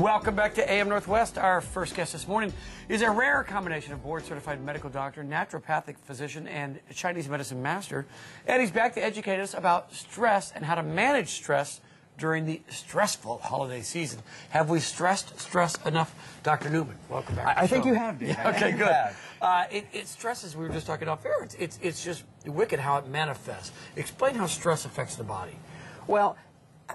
Welcome back to AM Northwest. Our first guest this morning is a rare combination of board-certified medical doctor, naturopathic physician, and Chinese medicine master. And he's back to educate us about stress and how to manage stress during the stressful holiday season. Have we stressed stress enough? Dr. Newman, welcome back. I think you have, Dave. Yeah, okay, good. It stresses, we were just talking off air, it's just wicked how it manifests. Explain how stress affects the body. Well,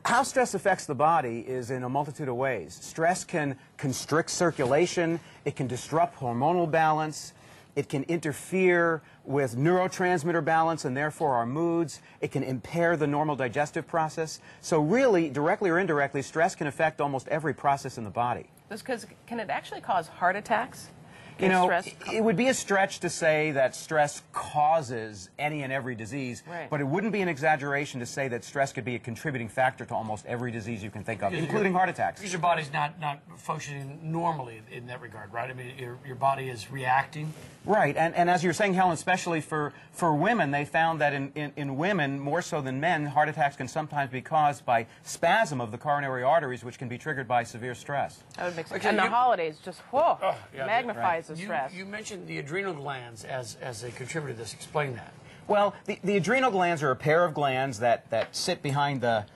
how stress affects the body is in a multitude of ways. Stress can constrict circulation, it can disrupt hormonal balance, it can interfere with neurotransmitter balance and therefore our moods, it can impair the normal digestive process. So really, directly or indirectly, stress can affect almost every process in the body. Can it actually cause heart attacks? You know, it would be a stretch to say that stress causes any and every disease, right, but it wouldn't be an exaggeration to say that stress could be a contributing factor to almost every disease you can think of, including heart attacks. Because your body's not functioning normally in that regard, right? I mean, your body is reacting. Right, and as you're saying, Helen, especially for women, they found that in women, more so than men, heart attacks can sometimes be caused by spasm of the coronary arteries, which can be triggered by severe stress. That would make sense. And the holidays just, magnifies the stress. You mentioned the adrenal glands as a contributor to this. Explain that. Well, the adrenal glands are a pair of glands that sit behind the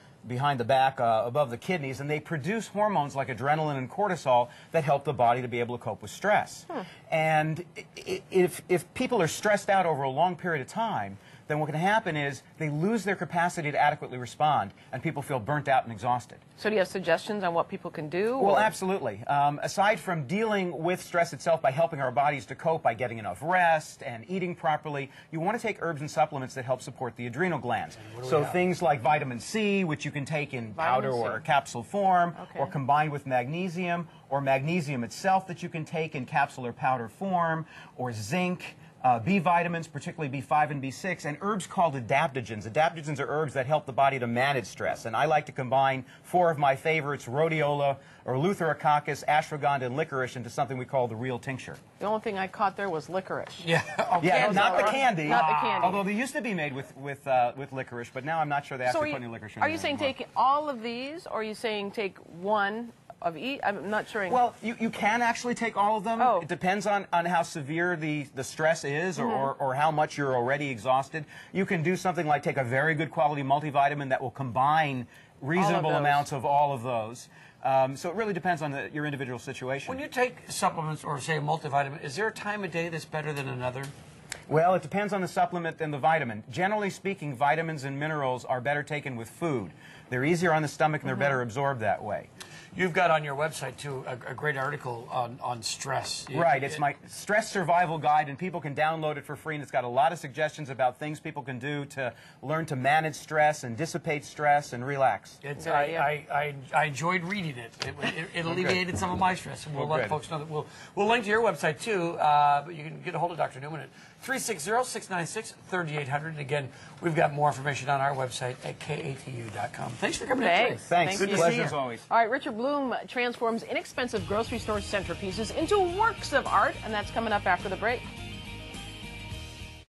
back above the kidneys, and they produce hormones like adrenaline and cortisol that help the body to be able to cope with stress. And if people are stressed out over a long period of time, then what can happen is they lose their capacity to adequately respond, and people feel burnt out and exhausted. So do you have suggestions on what people can do? Well, absolutely. Aside from dealing with stress itself by helping our bodies to cope by getting enough rest and eating properly, you want to take herbs and supplements that help support the adrenal glands. So things like vitamin C, which you can take in powder or capsule form, or combined with magnesium, or magnesium itself that you can take in capsule or powder form, or zinc. B vitamins, particularly B5 and B6, and herbs called adaptogens. Adaptogens are herbs that help the body to manage stress, and I like to combine 4 of my favorites, rhodiola, or Eleutherococcus, ashwagandha, and licorice into something we call the real tincture. The only thing I caught there was licorice. Yeah, yeah, not the candy. Not the candy. Although they used to be made with licorice, but now I'm not sure they actually put any licorice in there. Are you saying take all of these, or are you saying take one of each? I'm not sure. Well, you can actually take all of them. It depends on how severe the stress is or how much you're already exhausted. You can do something like take a very good quality multivitamin that will combine reasonable amounts of all of those. So it really depends on your individual situation. When you take supplements or, say, a multivitamin, is there a time of day that's better than another? Well, it depends on the supplement and the vitamin. Generally speaking, vitamins and minerals are better taken with food. They're easier on the stomach and they're better absorbed that way. You've got on your website, too, a great article on stress. Right. It's my stress survival guide, and people can download it for free, and it's got a lot of suggestions about things people can do to learn to manage stress and dissipate stress and relax. I enjoyed reading it. It alleviated some of my stress, and we'll let folks know that we'll link to your website, too, but you can get a hold of Dr. Newman at 360-696-3800. And again, we've got more information on our website at KATU.com. Thanks for coming in today. Thanks. Good to Pleasure see you. as always. All right, Richard Bloom transforms inexpensive grocery store centerpieces into works of art, and that's coming up after the break.